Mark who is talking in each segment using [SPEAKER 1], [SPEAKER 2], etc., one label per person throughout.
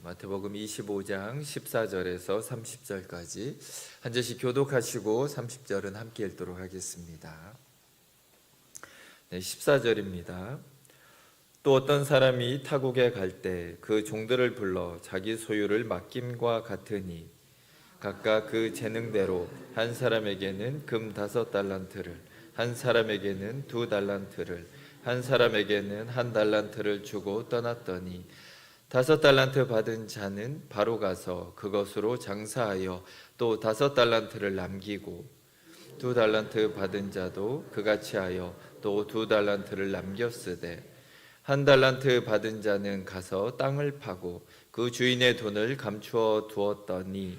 [SPEAKER 1] 마태복음 25장 14절에서 30절까지 한 절씩 교독하시고 30절은 함께 읽도록 하겠습니다. 14절입니다. 또 어떤 사람이 타국에 갈 때 그 종들을 불러 자기 소유를 맡김과 같으니 각각 그 재능대로 한 사람에게는 금 5달란트를, 한 사람에게는 2달란트를, 한 사람에게는 1달란트를 주고 떠났더니 5달란트 받은 자는 바로 가서 그것으로 장사하여 또 5달란트를 남기고 2달란트 받은 자도 그같이 하여 또 2달란트를 남겼으되 1달란트 받은 자는 가서 땅을 파고 그 주인의 돈을 감추어 두었더니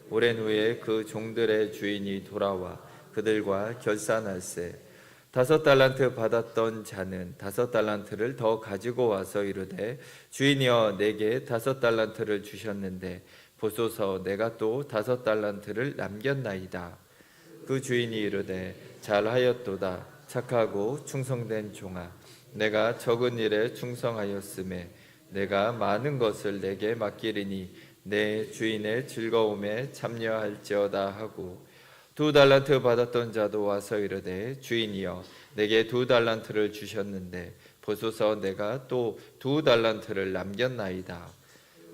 [SPEAKER 1] 오랜 후에 그 종들의 주인이 돌아와 그들과 결산할세 5달란트 받았던 자는 5달란트를 더 가지고 와서 이르되 주인이여 내게 5달란트를 주셨는데 보소서 내가 또 5달란트를 남겼나이다. 그 주인이 이르되 잘하였도다 착하고 충성된 종아 내가 적은 일에 충성하였음에 내가 많은 것을 내게 맡기리니 내 주인의 즐거움에 참여할지어다 하고 2달란트 받았던 자도 와서 이르되 주인이여 내게 2달란트를 주셨는데 보소서 내가 또 2달란트를 남겼나이다.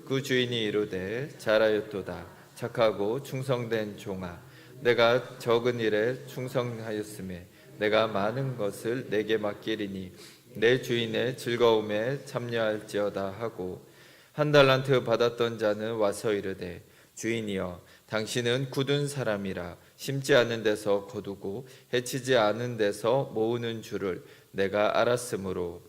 [SPEAKER 1] 그 주인이 이르되 잘하였도다 착하고 충성된 종아 내가 적은 일에 충성하였음에 내가 많은 것을 내게 맡기리니 내 주인의 즐거움에 참여할지어다 하고 1달란트 받았던 자는 와서 이르되 주인이여 당신은 굳은 사람이라 심지 않은 데서 거두고 해치지 않은 데서 모으는 줄을 내가 알았으므로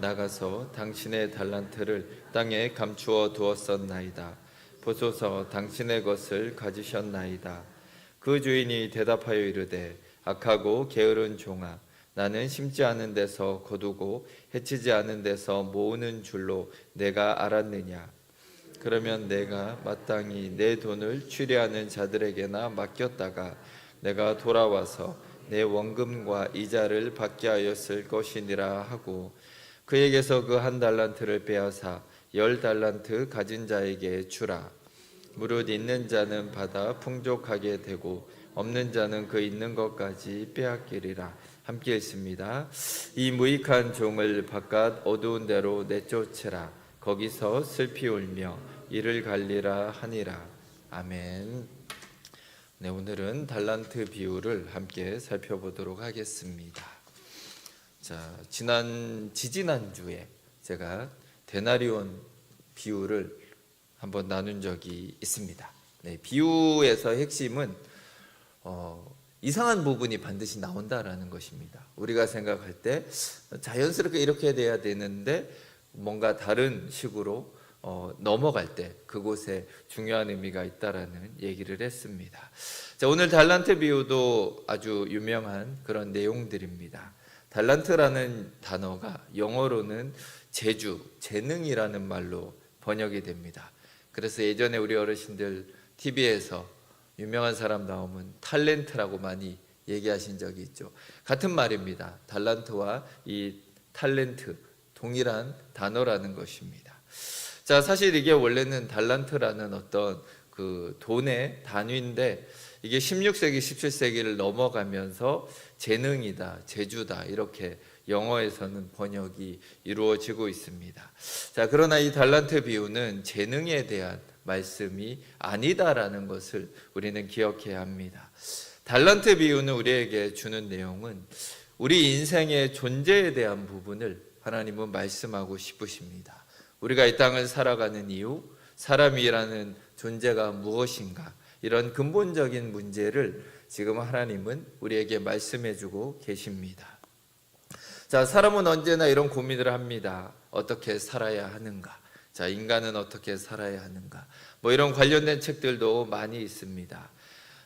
[SPEAKER 1] 나가서 당신의 달란트를 땅에 감추어 두었었나이다. 보소서 당신의 것을 가지셨나이다. 그 주인이 대답하여 이르되 악하고 게으른 종아 나는 심지 않은 데서 거두고 해치지 않은 데서 모으는 줄로 내가 알았느냐. 그러면 내가 마땅히 내 돈을 취리하는 자들에게나 맡겼다가 내가 돌아와서 내 원금과 이자를 받게 하였을 것이니라 하고 그에게서 그 1달란트를 빼앗아 10달란트 가진 자에게 주라. 무릇 있는 자는 받아 풍족하게 되고 없는 자는 그 있는 것까지 빼앗기리라. 함께 읽습니다. 이 무익한 종을 바깥 어두운 데로 내쫓으라. 거기서 슬피 울며 이를 갈리라 하니라. 아멘. 네, 오늘은 달란트 비유를 함께 살펴보도록 하겠습니다. 자, 지지난주에 제가 데나리온 비유를 한번 나눈 적이 있습니다. 네, 비유에서 핵심은 이상한 부분이 반드시 나온다라는 것입니다. 우리가 생각할 때 자연스럽게 이렇게 돼야 되는데 뭔가 다른 식으로 넘어갈 때 그곳에 중요한 의미가 있다라는 얘기를 했습니다. 자, 오늘 달란트 비유도 아주 유명한 그런 내용들입니다. 달란트라는 단어가 영어로는 재능이라는 말로 번역이 됩니다. 그래서 예전에 우리 어르신들 TV에서 유명한 사람 나오면 탤런트라고 많이 얘기하신 적이 있죠. 같은 말입니다. 달란트와 이 탤런트 동일한 단어라는 것입니다. 자, 사실 이게 원래는 달란트라는 어떤 그 돈의 단위인데 이게 16세기, 17세기를 넘어가면서 재능이다, 재주다 이렇게 영어에서는 번역이 이루어지고 있습니다. 자, 그러나 이 달란트 비유는 재능에 대한 말씀이 아니다라는 것을 우리는 기억해야 합니다. 달란트 비유는 우리에게 주는 내용은 우리 인생의 존재에 대한 부분을 하나님은 말씀하고 싶으십니다. 우리가 이 땅을 살아가는 이유, 사람이라는 존재가 무엇인가 이런 근본적인 문제를 지금 하나님은 우리에게 말씀해주고 계십니다. 자, 사람은 언제나 이런 고민을 합니다. 어떻게 살아야 하는가? 자, 인간은 어떻게 살아야 하는가? 뭐 이런 관련된 책들도 많이 있습니다.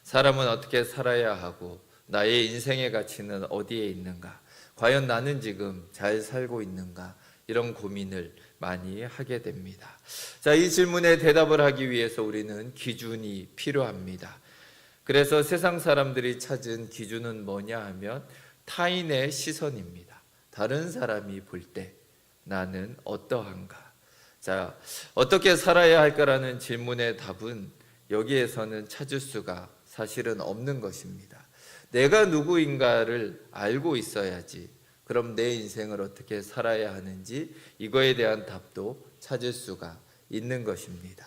[SPEAKER 1] 사람은 어떻게 살아야 하고 나의 인생의 가치는 어디에 있는가? 과연 나는 지금 잘 살고 있는가? 이런 고민을 많이 하게 됩니다. 자, 이 질문에 대답을 하기 위해서 우리는 기준이 필요합니다. 그래서 세상 사람들이 찾은 기준은 뭐냐 하면 타인의 시선입니다. 다른 사람이 볼 때 나는 어떠한가? 자, 어떻게 살아야 할까라는 질문의 답은 여기에서는 찾을 수가 사실은 없는 것입니다. 내가 누구인가를 알고 있어야지 그럼 내 인생을 어떻게 살아야 하는지 이거에 대한 답도 찾을 수가 있는 것입니다.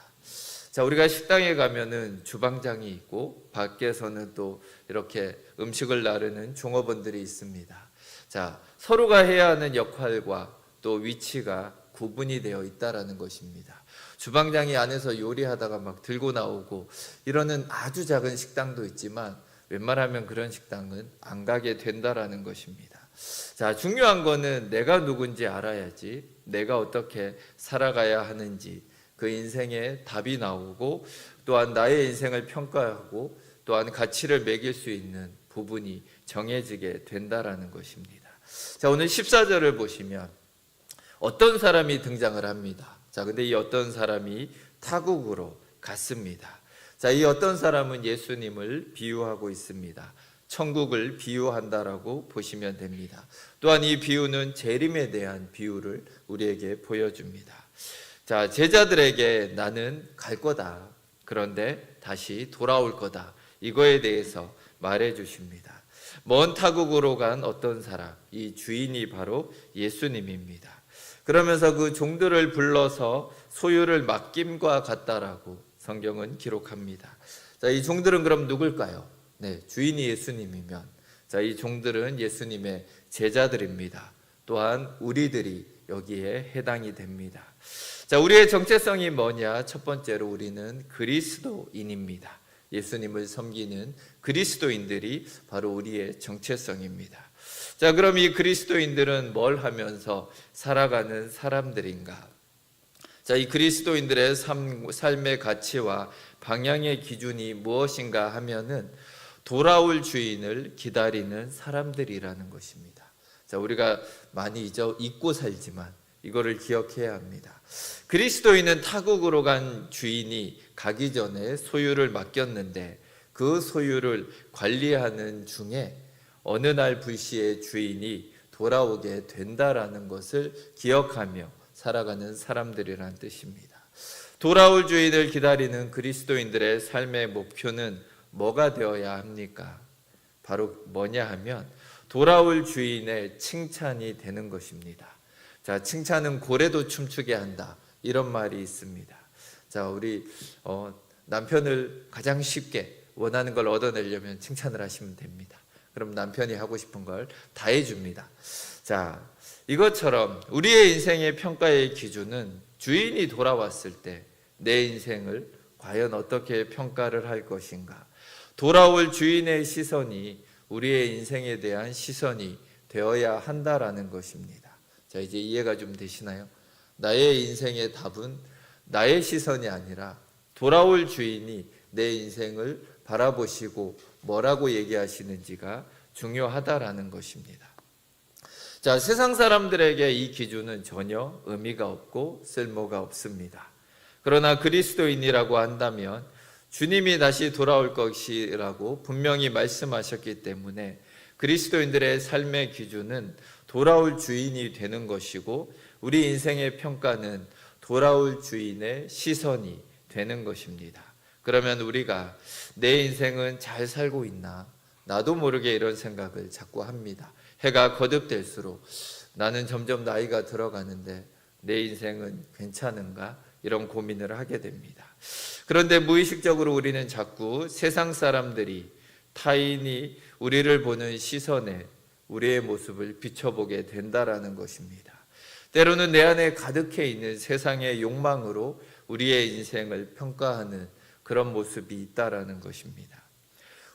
[SPEAKER 1] 자, 우리가 식당에 가면은 주방장이 있고 밖에서는 또 이렇게 음식을 나르는 종업원들이 있습니다. 자, 서로가 해야 하는 역할과 또 위치가 구분이 되어 있다라는 것입니다. 주방장이 안에서 요리하다가 막 들고 나오고 이러는 아주 작은 식당도 있지만 웬만하면 그런 식당은 안 가게 된다라는 것입니다. 자, 중요한 거는 내가 누군지 알아야지 내가 어떻게 살아가야 하는지 그 인생에 답이 나오고 또한 나의 인생을 평가하고 또한 가치를 매길 수 있는 부분이 정해지게 된다라는 것입니다. 자, 오늘 14절을 보시면 어떤 사람이 등장을 합니다. 자, 근데 이 어떤 사람이 타국으로 갔습니다. 자, 이 어떤 사람은 예수님을 비유하고 있습니다. 천국을 비유한다라고 보시면 됩니다. 또한 이 비유는 재림에 대한 비유를 우리에게 보여줍니다. 자, 제자들에게 나는 갈 거다. 그런데 다시 돌아올 거다. 이거에 대해서 말해 주십니다. 먼 타국으로 간 어떤 사람, 이 주인이 바로 예수님입니다. 그러면서 그 종들을 불러서 소유를 맡김과 같다라고 성경은 기록합니다. 자, 이 종들은 그럼 누굴까요? 네, 주인이 예수님이면 자, 이 종들은 예수님의 제자들입니다. 또한 우리들이 여기에 해당이 됩니다. 자, 우리의 정체성이 뭐냐? 첫 번째로 우리는 그리스도인입니다. 예수님을 섬기는 그리스도인들이 바로 우리의 정체성입니다. 자, 그럼 이 그리스도인들은 뭘 하면서 살아가는 사람들인가? 자, 이 그리스도인들의 삶의 가치와 방향의 기준이 무엇인가 하면은 돌아올 주인을 기다리는 사람들이라는 것입니다. 자, 우리가 많이 잊고 살지만 이거를 기억해야 합니다. 그리스도인은 타국으로 간 주인이 가기 전에 소유를 맡겼는데 그 소유를 관리하는 중에 어느 날 불시에 주인이 돌아오게 된다라는 것을 기억하며 살아가는 사람들이란 뜻입니다. 돌아올 주인을 기다리는 그리스도인들의 삶의 목표는 뭐가 되어야 합니까? 바로 뭐냐 하면 돌아올 주인의 칭찬이 되는 것입니다. 자, 칭찬은 고래도 춤추게 한다. 이런 말이 있습니다. 자, 우리 남편을 가장 쉽게 원하는 걸 얻어내려면 칭찬을 하시면 됩니다. 그럼 남편이 하고 싶은 걸 다 해줍니다. 자, 이것처럼 우리의 인생의 평가의 기준은 주인이 돌아왔을 때 내 인생을 과연 어떻게 평가를 할 것인가? 돌아올 주인의 시선이 우리의 인생에 대한 시선이 되어야 한다라는 것입니다. 자, 이제 이해가 좀 되시나요? 나의 인생의 답은 나의 시선이 아니라 돌아올 주인이 내 인생을 바라보시고 뭐라고 얘기하시는지가 중요하다라는 것입니다. 자, 세상 사람들에게 이 기준은 전혀 의미가 없고 쓸모가 없습니다. 그러나 그리스도인이라고 한다면 주님이 다시 돌아올 것이라고 분명히 말씀하셨기 때문에 그리스도인들의 삶의 기준은 돌아올 주인이 되는 것이고 우리 인생의 평가는 돌아올 주인의 시선이 되는 것입니다. 그러면 우리가 내 인생은 잘 살고 있나? 나도 모르게 이런 생각을 자꾸 합니다. 해가 거듭될수록 나는 점점 나이가 들어가는데 내 인생은 괜찮은가? 이런 고민을 하게 됩니다. 그런데 무의식적으로 우리는 자꾸 세상 사람들이 타인이 우리를 보는 시선에 우리의 모습을 비춰보게 된다라는 것입니다. 때로는 내 안에 가득해 있는 세상의 욕망으로 우리의 인생을 평가하는 그런 모습이 있다라는 것입니다.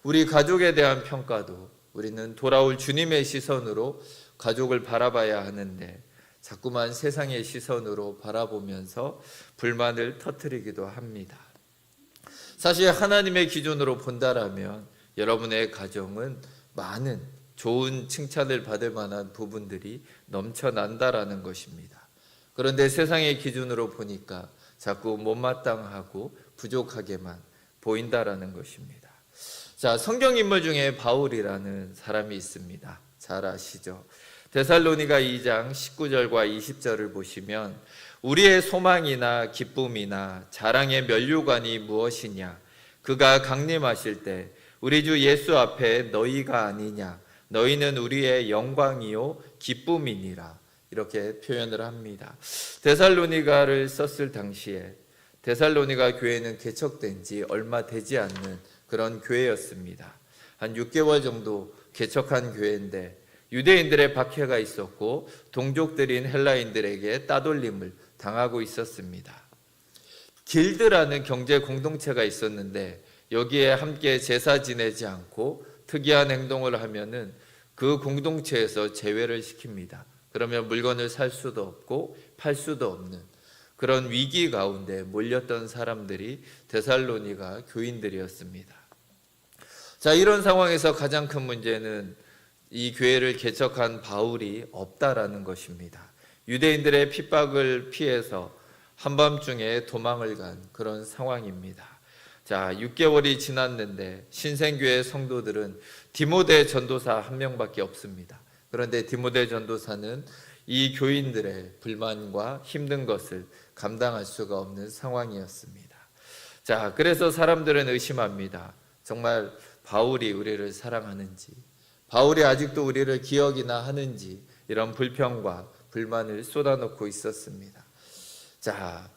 [SPEAKER 1] 우리 가족에 대한 평가도 우리는 돌아올 주님의 시선으로 가족을 바라봐야 하는데 자꾸만 세상의 시선으로 바라보면서 불만을 터뜨리기도 합니다. 사실 하나님의 기준으로 본다라면 여러분의 가정은 많은 좋은 칭찬을 받을 만한 부분들이 넘쳐난다라는 것입니다. 그런데 세상의 기준으로 보니까 자꾸 못마땅하고 부족하게만 보인다라는 것입니다. 자, 성경 인물 중에 바울이라는 사람이 있습니다. 잘 아시죠? 데살로니가 2장 19절과 20절을 보시면 우리의 소망이나 기쁨이나 자랑의 면류관이 무엇이냐? 그가 강림하실 때 우리 주 예수 앞에 너희가 아니냐? 너희는 우리의 영광이요 기쁨이니라. 이렇게 표현을 합니다. 데살로니가를 썼을 당시에 데살로니가 교회는 개척된 지 얼마 되지 않는 그런 교회였습니다. 한 6개월 정도 개척한 교회인데 유대인들의 박해가 있었고 동족들인 헬라인들에게 따돌림을 당하고 있었습니다. 길드라는 경제 공동체가 있었는데 여기에 함께 제사 지내지 않고 특이한 행동을 하면은 그 공동체에서 제외를 시킵니다. 그러면 물건을 살 수도 없고 팔 수도 없는 그런 위기 가운데 몰렸던 사람들이 데살로니가 교인들이었습니다. 자, 이런 상황에서 가장 큰 문제는 이 교회를 개척한 바울이 없다라는 것입니다. 유대인들의 핍박을 피해서 한밤중에 도망을 간 그런 상황입니다. 자, 6개월이 지났는데 신생교회 성도들은 디모데 전도사 한 명밖에 없습니다. 그런데 디모데 전도사는 이 교인들의 불만과 힘든 것을 감당할 수가 없는 상황이었습니다. 자, 그래서 사람들은 의심합니다. 정말 바울이 우리를 사랑하는지, 바울이 아직도 우리를 기억이나 하는지, 이런 불평과 불만을 쏟아놓고 있었습니다. 자,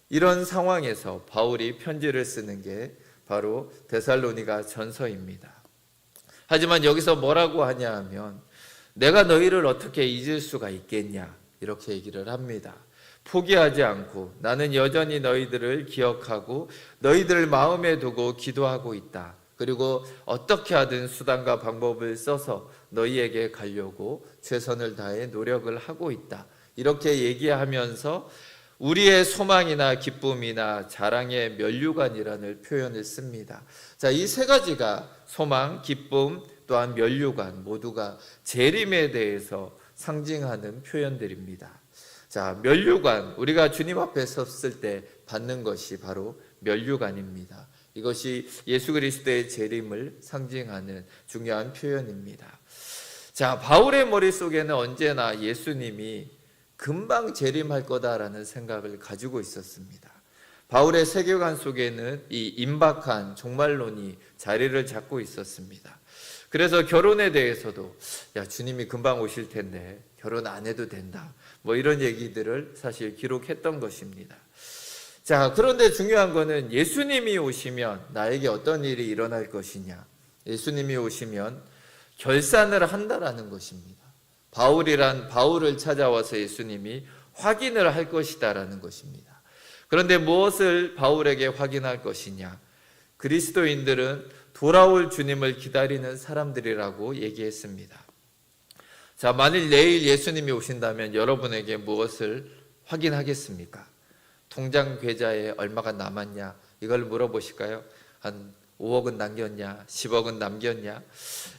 [SPEAKER 1] 이런 상황에서 바울이 편지를 쓰는 게 바로 데살로니가 전서입니다. 하지만 여기서 뭐라고 하냐 하면 내가 너희를 어떻게 잊을 수가 있겠냐 이렇게 얘기를 합니다. 포기하지 않고 나는 여전히 너희들을 기억하고 너희들을 마음에 두고 기도하고 있다. 그리고 어떻게 하든 수단과 방법을 써서 너희에게 가려고 최선을 다해 노력을 하고 있다. 이렇게 얘기하면서 우리의 소망이나 기쁨이나 자랑의 면류관이라는 표현을 씁니다. 자, 이 세 가지가 소망, 기쁨, 또한 면류관 모두가 재림에 대해서 상징하는 표현들입니다. 자, 면류관, 우리가 주님 앞에 섰을 때 받는 것이 바로 면류관입니다. 이것이 예수 그리스도의 재림을 상징하는 중요한 표현입니다. 자, 바울의 머릿속에는 언제나 예수님이 금방 재림할 거다라는 생각을 가지고 있었습니다. 바울의 세계관 속에는 이 임박한 종말론이 자리를 잡고 있었습니다. 그래서 결혼에 대해서도 야, 주님이 금방 오실 텐데 결혼 안 해도 된다. 뭐 이런 얘기들을 사실 기록했던 것입니다. 자, 그런데 중요한 거는 예수님이 오시면 나에게 어떤 일이 일어날 것이냐. 예수님이 오시면 결산을 한다라는 것입니다. 바울을 찾아와서 예수님이 확인을 할 것이다라는 것입니다. 그런데 무엇을 바울에게 확인할 것이냐? 그리스도인들은 돌아올 주님을 기다리는 사람들이라고 얘기했습니다. 자, 만일 내일 예수님이 오신다면 여러분에게 무엇을 확인하겠습니까? 통장 계좌에 얼마가 남았냐? 이걸 물어보실까요? 한 5억은 남겼냐? 10억은 남겼냐?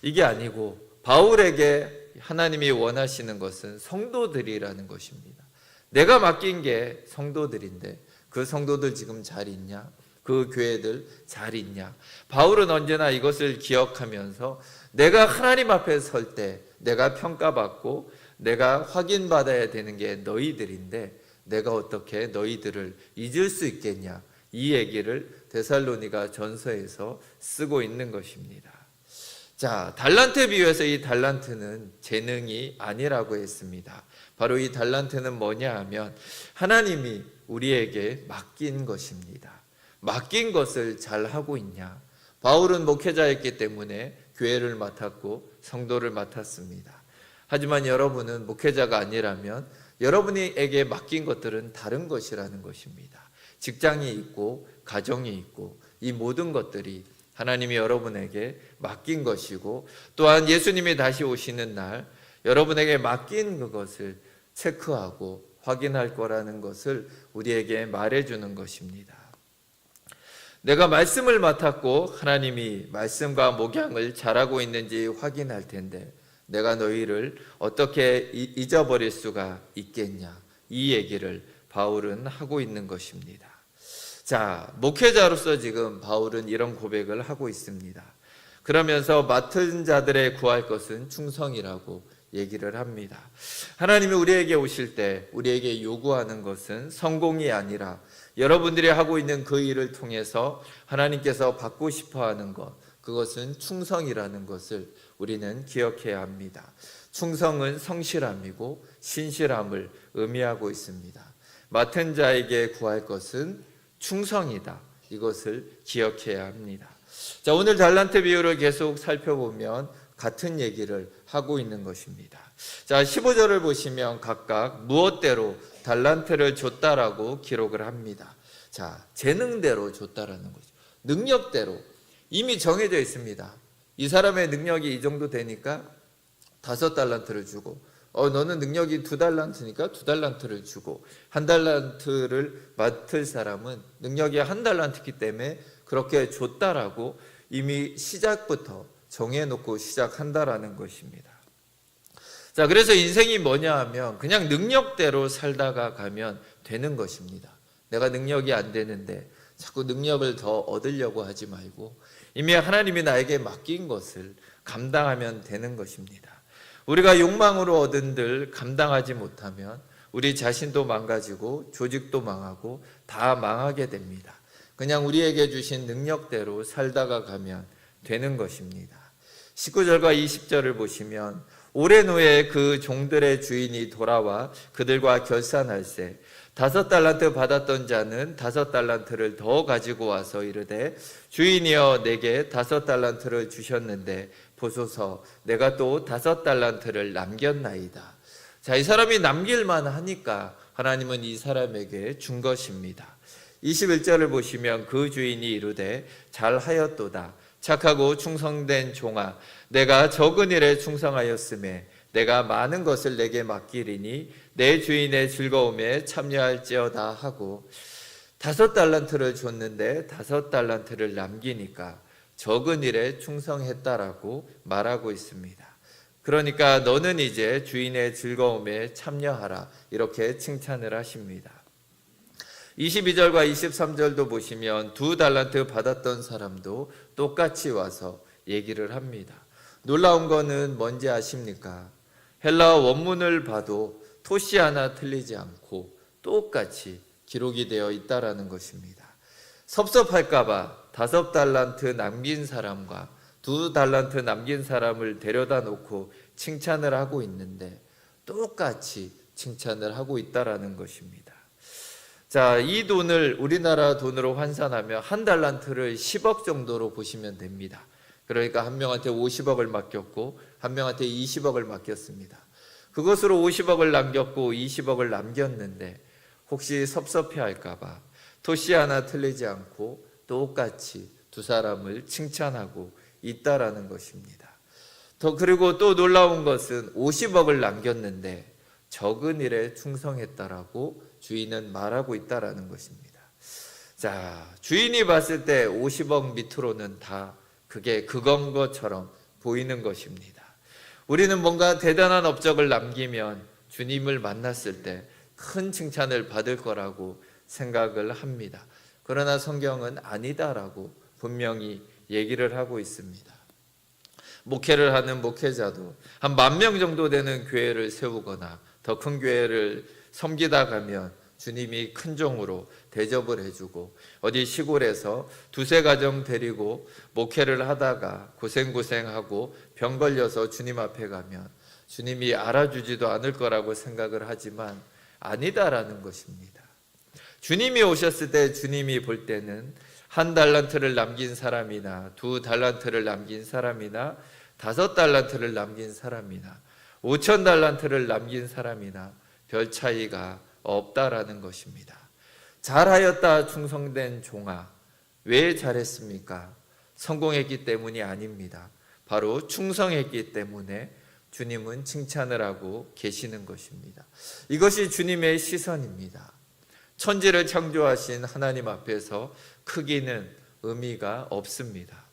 [SPEAKER 1] 이게 아니고 바울에게 하나님이 원하시는 것은 성도들이라는 것입니다. 내가 맡긴 게 성도들인데 그 성도들 지금 잘 있냐? 그 교회들 잘 있냐? 바울은 언제나 이것을 기억하면서 내가 하나님 앞에 설 때 내가 평가받고 내가 확인받아야 되는 게 너희들인데 내가 어떻게 너희들을 잊을 수 있겠냐? 이 얘기를 데살로니가 전서에서 쓰고 있는 것입니다. 자, 달란트에 비유해서 이 달란트는 재능이 아니라고 했습니다. 바로 이 달란트는 뭐냐 하면 하나님이 우리에게 맡긴 것입니다. 맡긴 것을 잘 하고 있냐? 바울은 목회자였기 때문에 교회를 맡았고 성도를 맡았습니다. 하지만 여러분은 목회자가 아니라면 여러분에게 맡긴 것들은 다른 것이라는 것입니다. 직장이 있고 가정이 있고 이 모든 것들이 하나님이 여러분에게 맡긴 것이고 또한 예수님이 다시 오시는 날 여러분에게 맡긴 그것을 체크하고 확인할 거라는 것을 우리에게 말해주는 것입니다. 내가 말씀을 맡았고 하나님이 말씀과 목양을 잘하고 있는지 확인할 텐데 내가 너희를 어떻게 잊어버릴 수가 있겠냐? 이 얘기를 바울은 하고 있는 것입니다. 자, 목회자로서 지금 바울은 이런 고백을 하고 있습니다. 그러면서 맡은 자들의 구할 것은 충성이라고 얘기를 합니다. 하나님이 우리에게 오실 때 우리에게 요구하는 것은 성공이 아니라 여러분들이 하고 있는 그 일을 통해서 하나님께서 받고 싶어 하는 것, 그것은 충성이라는 것을 우리는 기억해야 합니다. 충성은 성실함이고 신실함을 의미하고 있습니다. 맡은 자에게 구할 것은 충성이다. 이것을 기억해야 합니다. 자, 오늘 달란트 비유를 계속 살펴보면 같은 얘기를 하고 있는 것입니다. 자, 15절을 보시면 각각 무엇대로 달란트를 줬다라고 기록을 합니다. 자, 재능대로 줬다라는 거죠. 능력대로 이미 정해져 있습니다. 이 사람의 능력이 이 정도 되니까 5달란트를 주고, 너는 능력이 2달란트니까 2달란트를 주고, 1달란트를 맡을 사람은 능력이 1달란트이기 때문에 그렇게 줬다라고 이미 시작부터 정해놓고 시작한다라는 것입니다. 자, 그래서 인생이 뭐냐 하면 그냥 능력대로 살다가 가면 되는 것입니다. 내가 능력이 안 되는데 자꾸 능력을 더 얻으려고 하지 말고 이미 하나님이 나에게 맡긴 것을 감당하면 되는 것입니다. 우리가 욕망으로 얻은 들 감당하지 못하면 우리 자신도 망가지고 조직도 망하고 다 망하게 됩니다. 그냥 우리에게 주신 능력대로 살다가 가면 되는 것입니다. 19절과 20절을 보시면 오랜 후에 그 종들의 주인이 돌아와 그들과 결산할세 5달란트 받았던 자는 5달란트를 더 가지고 와서 이르되 주인이여 내게 5달란트를 주셨는데 보소서 내가 또 5달란트를 남겼나이다. 자, 이 사람이 남길만 하니까 하나님은 이 사람에게 준 것입니다. 21절을 보시면 그 주인이 이르되 잘하였도다 착하고 충성된 종아 내가 적은 일에 충성하였음에 내가 많은 것을 내게 맡기리니 내 주인의 즐거움에 참여할지어다 하고 5달란트를 줬는데 5달란트를 남기니까 적은 일에 충성했다라고 말하고 있습니다. 그러니까 너는 이제 주인의 즐거움에 참여하라 이렇게 칭찬을 하십니다. 22절과 23절도 보시면 2달란트 받았던 사람도 똑같이 와서 얘기를 합니다. 놀라운 거는 뭔지 아십니까? 헬라어 원문을 봐도 토시 하나 틀리지 않고 똑같이 기록이 되어 있다라는 것입니다. 섭섭할까봐 5달란트 남긴 사람과 2달란트 남긴 사람을 데려다 놓고 칭찬을 하고 있는데 똑같이 칭찬을 하고 있다라는 것입니다. 자, 이 돈을 우리나라 돈으로 환산하면 1달란트를 10억 정도로 보시면 됩니다. 그러니까 한 명한테 50억을 맡겼고 한 명한테 20억을 맡겼습니다. 그것으로 50억을 남겼고 20억을 남겼는데 혹시 섭섭해할까봐 토시 하나 틀리지 않고 똑같이 두 사람을 칭찬하고 있다라는 것입니다. 그리고 또 놀라운 것은 50억을 남겼는데 적은 일에 충성했다라고 주인은 말하고 있다라는 것입니다. 자, 주인이 봤을 때 50억 밑으로는 다 그게 그건 것처럼 보이는 것입니다. 우리는 뭔가 대단한 업적을 남기면 주님을 만났을 때 큰 칭찬을 받을 거라고 생각을 합니다. 그러나 성경은 아니다라고 분명히 얘기를 하고 있습니다. 목회를 하는 목회자도 한 10,000명 정도 되는 교회를 세우거나 더 큰 교회를 섬기다 가면 주님이 큰 종으로 대접을 해주고 어디 시골에서 2-3가정 데리고 목회를 하다가 고생하고 병 걸려서 주님 앞에 가면 주님이 알아주지도 않을 거라고 생각을 하지만 아니다라는 것입니다. 주님이 오셨을 때 주님이 볼 때는 1달란트를 남긴 사람이나 2달란트를 남긴 사람이나 5달란트를 남긴 사람이나 5,000달란트를 남긴 사람이나 별 차이가 없다라는 것입니다. 잘하였다 충성된 종아. 왜 잘했습니까? 성공했기 때문이 아닙니다. 바로 충성했기 때문에 주님은 칭찬을 하고 계시는 것입니다. 이것이 주님의 시선입니다. 천지를 창조하신 하나님 앞에서 크기는 의미가 없습니다.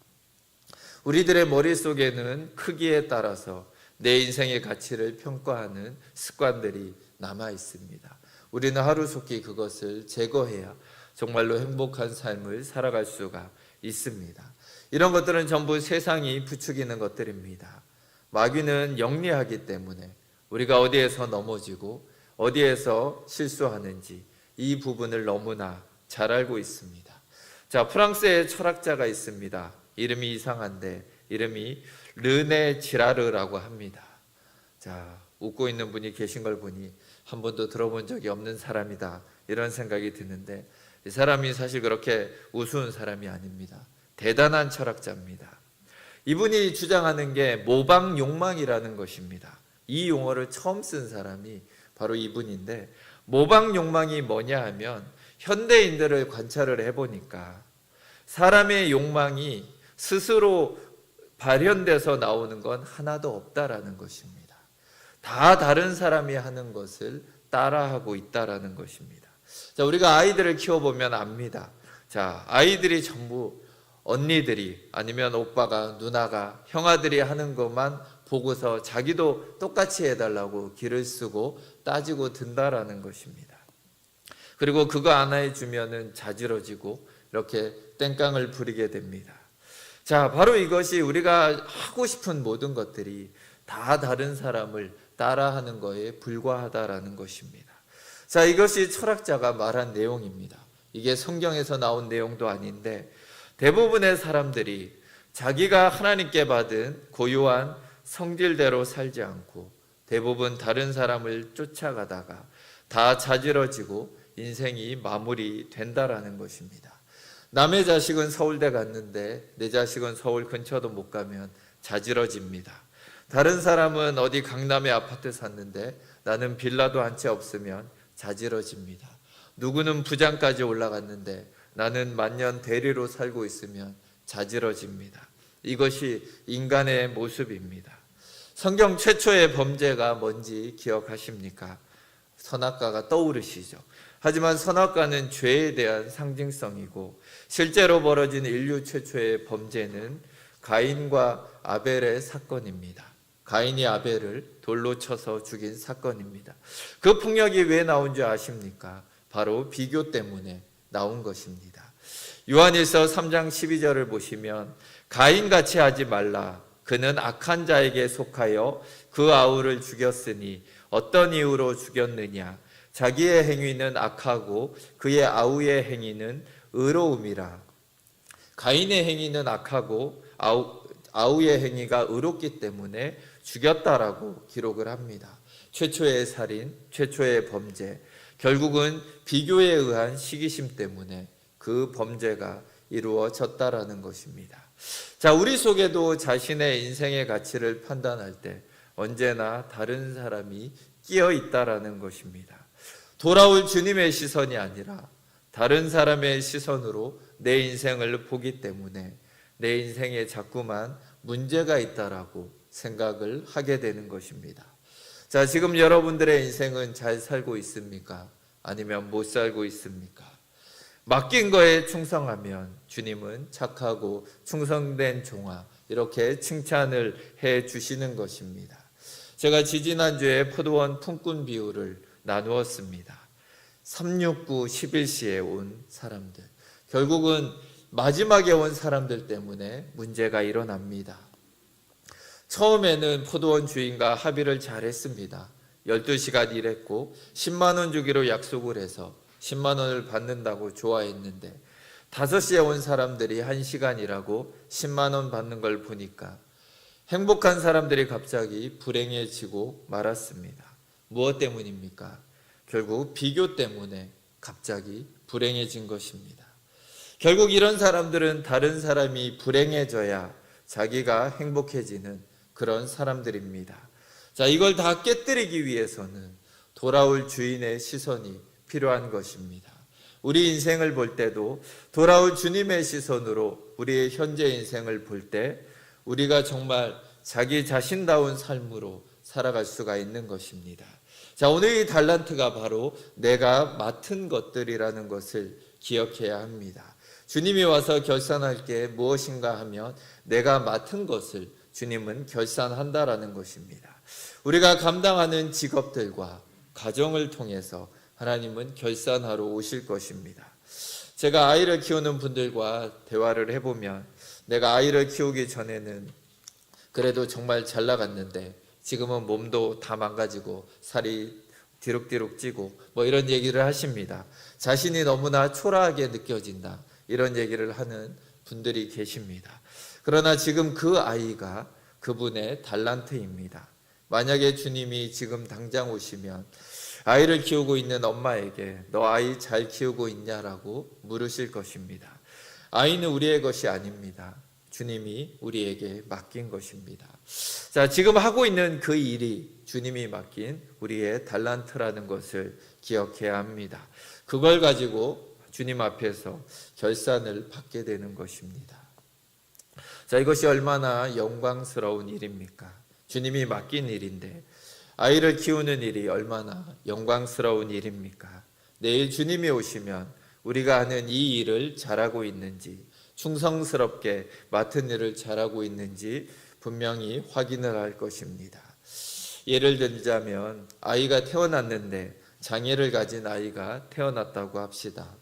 [SPEAKER 1] 우리들의 머릿속에는 크기에 따라서 내 인생의 가치를 평가하는 습관들이 남아 있습니다. 우리는 하루속히 그것을 제거해야 정말로 행복한 삶을 살아갈 수가 있습니다. 이런 것들은 전부 세상이 부추기는 것들입니다. 마귀는 영리하기 때문에 우리가 어디에서 넘어지고 어디에서 실수하는지 이 부분을 너무나 잘 알고 있습니다. 자, 프랑스의 철학자가 있습니다. 이름이 이상한데 이름이 르네 지라르라고 합니다. 자, 웃고 있는 분이 계신 걸 보니 한 번도 들어본 적이 없는 사람이다, 이런 생각이 드는데, 이 사람이 사실 그렇게 우스운 사람이 아닙니다. 대단한 철학자입니다. 이분이 주장하는 게 모방 욕망이라는 것입니다. 이 용어를 처음 쓴 사람이 바로 이분인데, 모방 욕망이 뭐냐 하면 현대인들을 관찰을 해보니까 사람의 욕망이 스스로 발현돼서 나오는 건 하나도 없다라는 것입니다. 다 다른 사람이 하는 것을 따라하고 있다라는 것입니다. 자, 우리가 아이들을 키워보면 압니다. 자, 아이들이 전부 언니들이 아니면 오빠가, 누나가, 형아들이 하는 것만 보고서 자기도 똑같이 해달라고 기를 쓰고 따지고 든다라는 것입니다. 그리고 그거 안 해주면은 자지러지고 이렇게 땡깡을 부리게 됩니다. 자, 바로 이것이 우리가 하고 싶은 모든 것들이 다 다른 사람을 따라하는 거에 불과하다라는 것입니다. 자, 이것이 철학자가 말한 내용입니다. 이게 성경에서 나온 내용도 아닌데, 대부분의 사람들이 자기가 하나님께 받은 고유한 성질대로 살지 않고 대부분 다른 사람을 쫓아가다가 다 자지러지고 인생이 마무리된다라는 것입니다. 남의 자식은 서울대 갔는데 내 자식은 서울 근처도 못 가면 자지러집니다. 다른 사람은 어디 강남에 아파트 샀는데 나는 빌라도 한 채 없으면 자지러집니다. 누구는 부장까지 올라갔는데 나는 만년 대리로 살고 있으면 자지러집니다. 이것이 인간의 모습입니다. 성경 최초의 범죄가 뭔지 기억하십니까? 선악과가 떠오르시죠? 하지만 선악과는 죄에 대한 상징성이고, 실제로 벌어진 인류 최초의 범죄는 가인과 아벨의 사건입니다. 가인이 아벨을 돌로 쳐서 죽인 사건입니다. 그 폭력이 왜 나온 줄 아십니까? 바로 비교 때문에 나온 것입니다. 요한일서 3장 12절을 보시면 가인같이 하지 말라. 그는 악한 자에게 속하여 그 아우를 죽였으니 어떤 이유로 죽였느냐? 자기의 행위는 악하고 그의 아우의 행위는 의로움이라. 가인의 행위는 악하고 아우의 행위가 의롭기 때문에 죽였다라고 기록을 합니다. 최초의 살인, 최초의 범죄, 결국은 비교에 의한 시기심 때문에 그 범죄가 이루어졌다라는 것입니다. 자, 우리 속에도 자신의 인생의 가치를 판단할 때 언제나 다른 사람이 끼어 있다라는 것입니다. 돌아올 주님의 시선이 아니라 다른 사람의 시선으로 내 인생을 보기 때문에 내 인생에 자꾸만 문제가 있다라고 생각을 하게 되는 것입니다. 자, 지금 여러분들의 인생은 잘 살고 있습니까? 아니면 못 살고 있습니까? 맡긴 거에 충성하면 주님은 착하고 충성된 종아, 이렇게 칭찬을 해 주시는 것입니다. 제가 지지난주에 포도원 품꾼 비유를 나누었습니다. 369 11시에 온 사람들, 결국은 마지막에 온 사람들 때문에 문제가 일어납니다. 처음에는 포도원 주인과 합의를 잘 했습니다. 12시간 일했고 10만 원 주기로 약속을 해서 10만 원을 받는다고 좋아했는데 5시에 온 사람들이 1시간 일하고 10만 원 받는 걸 보니까 행복한 사람들이 갑자기 불행해지고 말았습니다. 무엇 때문입니까? 결국 비교 때문에 갑자기 불행해진 것입니다. 결국 이런 사람들은 다른 사람이 불행해져야 자기가 행복해지는 그런 사람들입니다. 자, 이걸 다 깨뜨리기 위해서는 돌아올 주인의 시선이 필요한 것입니다. 우리 인생을 볼 때도 돌아올 주님의 시선으로 우리의 현재 인생을 볼 때 우리가 정말 자기 자신다운 삶으로 살아갈 수가 있는 것입니다. 자, 오늘 이 달란트가 바로 내가 맡은 것들이라는 것을 기억해야 합니다. 주님이 와서 결산할 게 무엇인가 하면 내가 맡은 것을 주님은 결산한다라는 것입니다. 우리가 감당하는 직업들과 가정을 통해서 하나님은 결산하러 오실 것입니다. 제가 아이를 키우는 분들과 대화를 해보면 내가 아이를 키우기 전에는 그래도 정말 잘 나갔는데 지금은 몸도 다 망가지고 살이 뒤룩뒤룩 찌고 뭐 이런 얘기를 하십니다. 자신이 너무나 초라하게 느껴진다, 이런 얘기를 하는 분들이 계십니다. 그러나 지금 그 아이가 그분의 달란트입니다. 만약에 주님이 지금 당장 오시면 아이를 키우고 있는 엄마에게 너 아이 잘 키우고 있냐라고 물으실 것입니다. 아이는 우리의 것이 아닙니다. 주님이 우리에게 맡긴 것입니다. 자, 지금 하고 있는 그 일이 주님이 맡긴 우리의 달란트라는 것을 기억해야 합니다. 그걸 가지고 주님 앞에서 결산을 받게 되는 것입니다. 자, 이것이 얼마나 영광스러운 일입니까? 주님이 맡긴 일인데 아이를 키우는 일이 얼마나 영광스러운 일입니까? 내일 주님이 오시면 우리가 하는 이 일을 잘하고 있는지, 충성스럽게 맡은 일을 잘하고 있는지 분명히 확인을 할 것입니다. 예를 들자면 아이가 태어났는데 장애를 가진 아이가 태어났다고 합시다.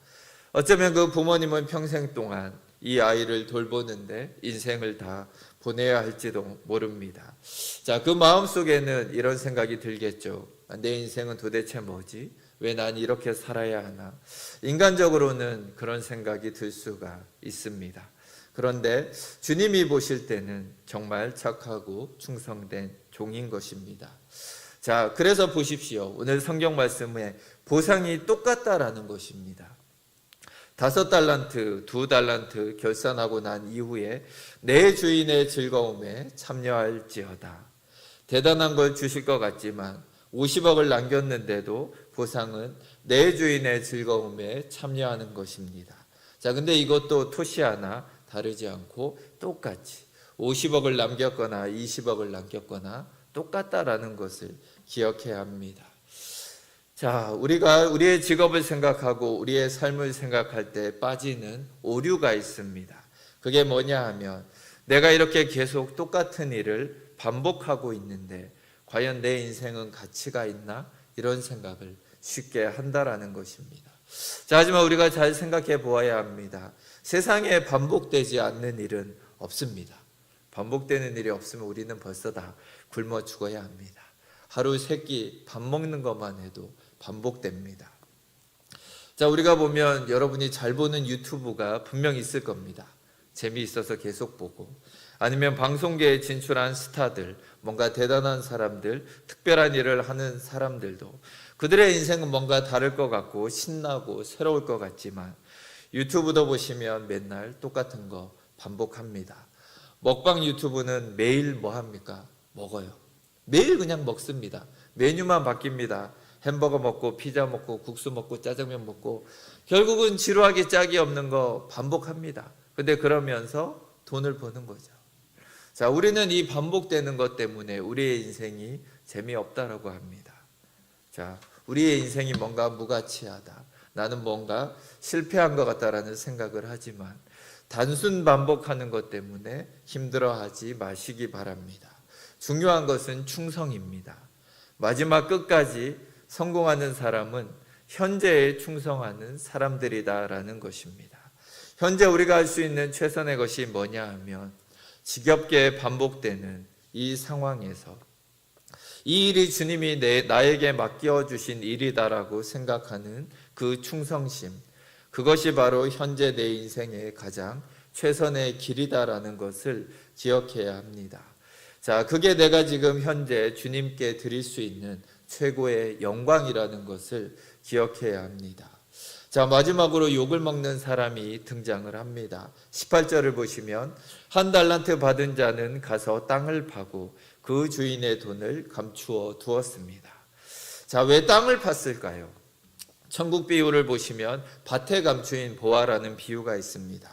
[SPEAKER 1] 어쩌면 그 부모님은 평생 동안 이 아이를 돌보는데 인생을 다 보내야 할지도 모릅니다. 자, 그 마음속에는 이런 생각이 들겠죠. 내 인생은 도대체 뭐지? 왜 난 이렇게 살아야 하나? 인간적으로는 그런 생각이 들 수가 있습니다. 그런데 주님이 보실 때는 정말 착하고 충성된 종인 것입니다. 자, 그래서 보십시오. 오늘 성경 말씀에 보상이 똑같다라는 것입니다. 5달란트, 2달란트 결산하고 난 이후에 내 주인의 즐거움에 참여할지어다. 대단한 걸 주실 것 같지만 50억을 남겼는데도 보상은 내 주인의 즐거움에 참여하는 것입니다. 자, 근데 이것도 토시 하나 다르지 않고 똑같이 50억을 남겼거나 20억을 남겼거나 똑같다라는 것을 기억해야 합니다. 자, 우리가 우리의 직업을 생각하고 우리의 삶을 생각할 때 빠지는 오류가 있습니다. 그게 뭐냐 하면 내가 이렇게 계속 똑같은 일을 반복하고 있는데 과연 내 인생은 가치가 있나? 이런 생각을 쉽게 한다라는 것입니다. 자, 하지만 우리가 잘 생각해 보아야 합니다. 세상에 반복되지 않는 일은 없습니다. 반복되는 일이 없으면 우리는 벌써 다 굶어 죽어야 합니다. 하루 3끼 밥 먹는 것만 해도 반복됩니다. 자, 우리가 보면 여러분이 잘 보는 유튜브가 분명 있을 겁니다. 재미있어서 계속 보고, 아니면 방송계에 진출한 스타들, 뭔가 대단한 사람들, 특별한 일을 하는 사람들도 그들의 인생은 뭔가 다를 것 같고 신나고 새로울 것 같지만 유튜브도 보시면 맨날 똑같은 거 반복합니다. 먹방 유튜브는 매일 뭐 합니까? 먹어요. 매일 그냥 먹습니다. 메뉴만 바뀝니다. 햄버거 먹고 피자 먹고 국수 먹고 짜장면 먹고 결국은 지루하게 짝이 없는 거 반복합니다. 근데 그러면서 돈을 버는 거죠. 자, 우리는 이 반복되는 것 때문에 우리의 인생이 재미없다라고 합니다. 자, 우리의 인생이 뭔가 무가치하다, 나는 뭔가 실패한 것 같다라는 생각을 하지만 단순 반복하는 것 때문에 힘들어하지 마시기 바랍니다. 중요한 것은 충성입니다. 마지막 끝까지 성공하는 사람은 현재에 충성하는 사람들이다라는 것입니다. 현재 우리가 할 수 있는 최선의 것이 뭐냐 하면 지겹게 반복되는 이 상황에서 이 일이 주님이 나에게 맡겨주신 일이다라고 생각하는 그 충성심, 그것이 바로 현재 내 인생의 가장 최선의 길이다라는 것을 기억해야 합니다. 자, 그게 내가 지금 현재 주님께 드릴 수 있는 최고의 영광이라는 것을 기억해야 합니다. 자, 마지막으로 욕을 먹는 사람이 등장을 합니다. 18절을 보시면 한 달란트 받은 자는 가서 땅을 파고 그 주인의 돈을 감추어 두었습니다. 자, 왜 땅을 팠을까요? 천국 비유를 보시면 밭에 감추인 보화라는 비유가 있습니다.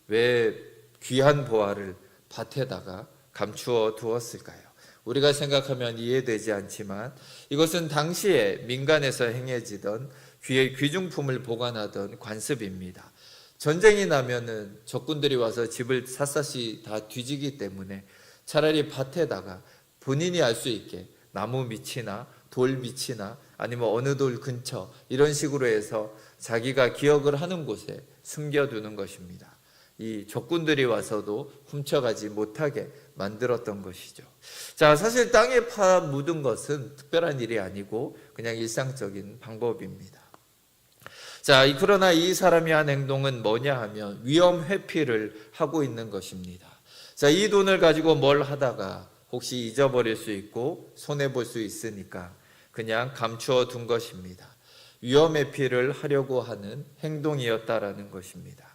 [SPEAKER 1] 왜 귀한 보화를 밭에다가 감추어 두었을까요? 우리가 생각하면 이해되지 않지만 이것은 당시에 민간에서 행해지던 귀중품을 보관하던 관습입니다. 전쟁이 나면은 적군들이 와서 집을 샅샅이 다 뒤지기 때문에 차라리 밭에다가 본인이 알 수 있게 나무 밑이나 돌 밑이나 아니면 어느 돌 근처 이런 식으로 해서 자기가 기억을 하는 곳에 숨겨두는 것입니다. 이 적군들이 와서도 훔쳐가지 못하게 만들었던 것이죠. 자, 사실 땅에 묻은 것은 특별한 일이 아니고 그냥 일상적인 방법입니다. 자, 그러나 이 사람이 한 행동은 뭐냐 하면 위험 회피를 하고 있는 것입니다. 자, 이 돈을 가지고 뭘 하다가 혹시 잊어버릴 수 있고 손해볼 수 있으니까 그냥 감추어 둔 것입니다. 위험 회피를 하려고 하는 행동이었다라는 것입니다.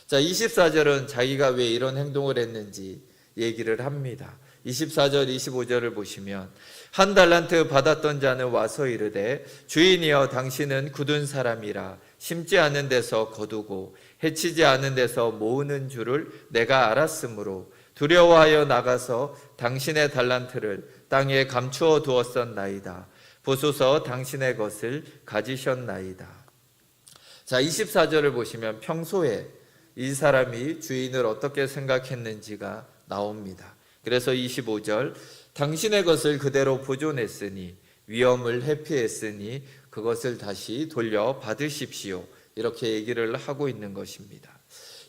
[SPEAKER 1] 자, 24절은 자기가 왜 이런 행동을 했는지 얘기를 합니다. 24절, 25절을 보시면 한 달란트 받았던 자는 와서 이르되 주인이여 당신은 굳은 사람이라 심지 않은 데서 거두고 해치지 않은 데서 모으는 줄을 내가 알았으므로 두려워하여 나가서 당신의 달란트를 땅에 감추어 두었었나이다. 보소서 당신의 것을 가지셨나이다. 자, 24절을 보시면 평소에 이 사람이 주인을 어떻게 생각했는지가 나옵니다. 그래서 25절 당신의 것을 그대로 보존했으니 위험을 회피했으니 그것을 다시 돌려 받으십시오. 이렇게 얘기를 하고 있는 것입니다.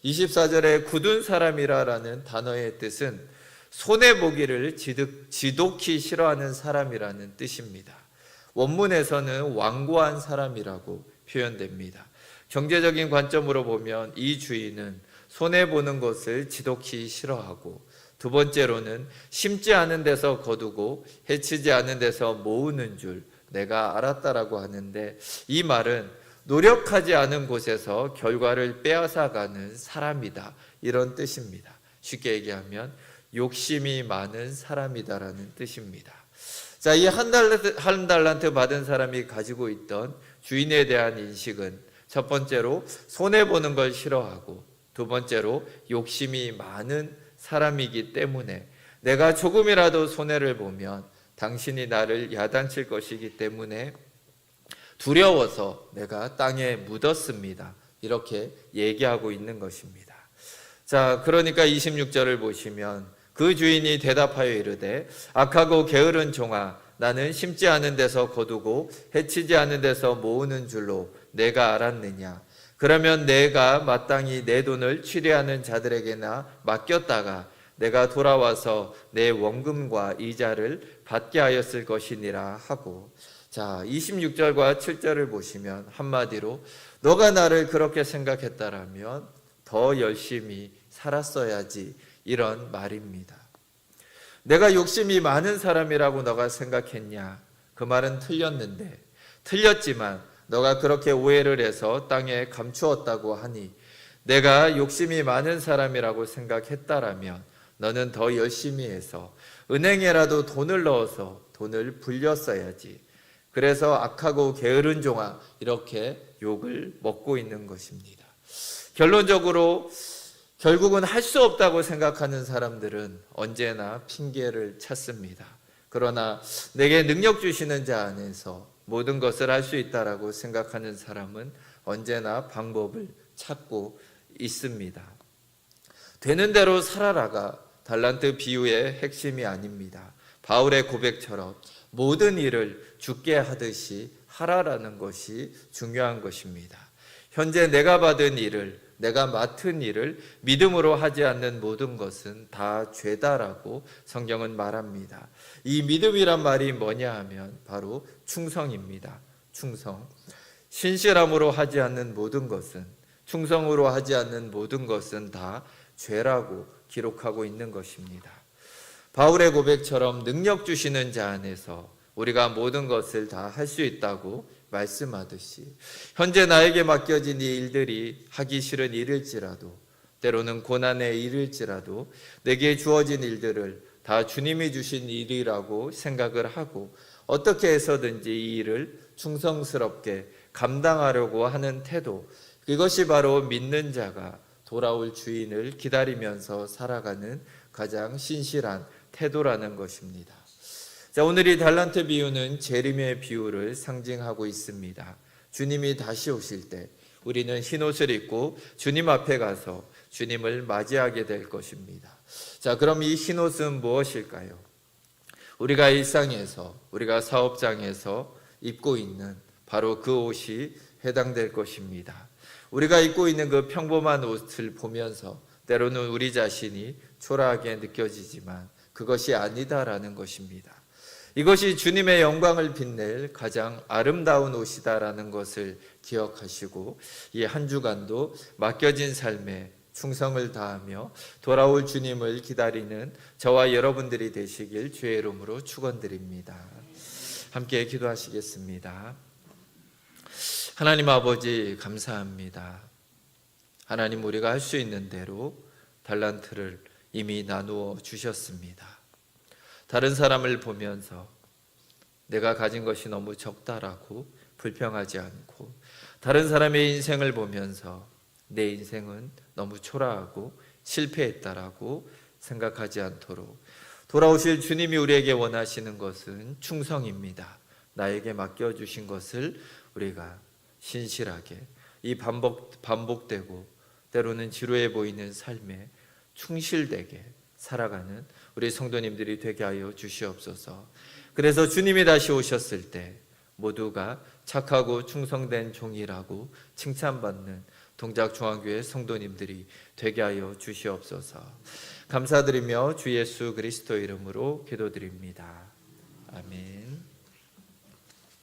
[SPEAKER 1] 24절에 굳은 사람이라는 단어의 뜻은 손해보기를 지독히 싫어하는 사람이라는 뜻입니다. 원문에서는 완고한 사람이라고 표현됩니다. 경제적인 관점으로 보면 이 주인은 손해보는 것을 지독히 싫어하고 두 번째로는 심지 않은 데서 거두고 해치지 않은 데서 모으는 줄 내가 알았다라고 하는데 이 말은 노력하지 않은 곳에서 결과를 빼앗아가는 사람이다 이런 뜻입니다. 쉽게 얘기하면 욕심이 많은 사람이다라는 뜻입니다. 자, 이 한 달란트 받은 사람이 가지고 있던 주인에 대한 인식은 첫 번째로 손해보는 걸 싫어하고 두 번째로 욕심이 많은 사람이기 때문에 내가 조금이라도 손해를 보면 당신이 나를 야단칠 것이기 때문에 두려워서 내가 땅에 묻었습니다. 이렇게 얘기하고 있는 것입니다. 자, 그러니까 26절을 보시면 그 주인이 대답하여 이르되 악하고 게으른 종아 나는 심지 않은 데서 거두고 해치지 않은 데서 모으는 줄로 내가 알았느냐. 그러면 내가 마땅히 내 돈을 취리하는 자들에게나 맡겼다가 내가 돌아와서 내 원금과 이자를 받게 하였을 것이니라 하고, 자, 26절과 7절을 보시면 한마디로 너가 나를 그렇게 생각했다라면 더 열심히 살았어야지 이런 말입니다. 내가 욕심이 많은 사람이라고 너가 생각했냐? 그 말은 틀렸지만 너가 그렇게 오해를 해서 땅에 감추었다고 하니 내가 욕심이 많은 사람이라고 생각했다라면 너는 더 열심히 해서 은행에라도 돈을 넣어서 돈을 불렸어야지. 그래서 악하고 게으른 종아 이렇게 욕을 먹고 있는 것입니다. 결론적으로 결국은 할 수 없다고 생각하는 사람들은 언제나 핑계를 찾습니다. 그러나 내게 능력 주시는 자 안에서 모든 것을 할 수 있다라고 생각하는 사람은 언제나 방법을 찾고 있습니다. 되는 대로 살아라가 달란트 비유의 핵심이 아닙니다. 바울의 고백처럼 모든 일을 주께 하듯이 하라라는 것이 중요한 것입니다. 현재 내가 받은 일을, 내가 맡은 일을 믿음으로 하지 않는 모든 것은 다 죄다라고 성경은 말합니다. 이 믿음이란 말이 뭐냐 하면 바로 충성입니다. 충성. 신실함으로 하지 않는 모든 것은, 충성으로 하지 않는 모든 것은 다 죄라고 기록하고 있는 것입니다. 바울의 고백처럼 능력 주시는 자 안에서 우리가 모든 것을 다 할 수 있다고 말씀하듯이 현재 나에게 맡겨진 이 일들이 하기 싫은 일일지라도 때로는 고난의 일일지라도 내게 주어진 일들을 다 주님이 주신 일이라고 생각을 하고 어떻게 해서든지 이 일을 충성스럽게 감당하려고 하는 태도, 그것이 바로 믿는 자가 돌아올 주인을 기다리면서 살아가는 가장 신실한 태도라는 것입니다. 자, 오늘 이 달란트 비유는 재림의 비유를 상징하고 있습니다. 주님이 다시 오실 때 우리는 흰옷을 입고 주님 앞에 가서 주님을 맞이하게 될 것입니다. 자, 그럼 이 흰옷은 무엇일까요? 우리가 일상에서, 우리가 사업장에서 입고 있는 바로 그 옷이 해당될 것입니다. 우리가 입고 있는 그 평범한 옷을 보면서 때로는 우리 자신이 초라하게 느껴지지만 그것이 아니다라는 것입니다. 이것이 주님의 영광을 빛낼 가장 아름다운 옷이다라는 것을 기억하시고 이 한 주간도 맡겨진 삶에 충성을 다하며 돌아올 주님을 기다리는 저와 여러분들이 되시길 주의 이름으로 축원드립니다. 함께 기도하시겠습니다. 하나님 아버지 감사합니다. 하나님, 우리가 할 수 있는 대로 달란트를 이미 나누어 주셨습니다. 다른 사람을 보면서 내가 가진 것이 너무 적다라고 불평하지 않고, 다른 사람의 인생을 보면서 내 인생은 너무 초라하고 실패했다라고 생각하지 않도록 돌아오실 주님이 우리에게 원하시는 것은 충성입니다. 나에게 맡겨주신 것을 우리가 신실하게 이 반복되고 때로는 지루해 보이는 삶에 충실되게 살아가는 우리 성도님들이 되게 하여 주시옵소서. 그래서 주님이 다시 오셨을 때 모두가 착하고 충성된 종이라고 칭찬받는 동작중앙교회 성도님들이 되게 하여 주시옵소서. 감사드리며 주 예수 그리스도 이름으로 기도드립니다. 아멘.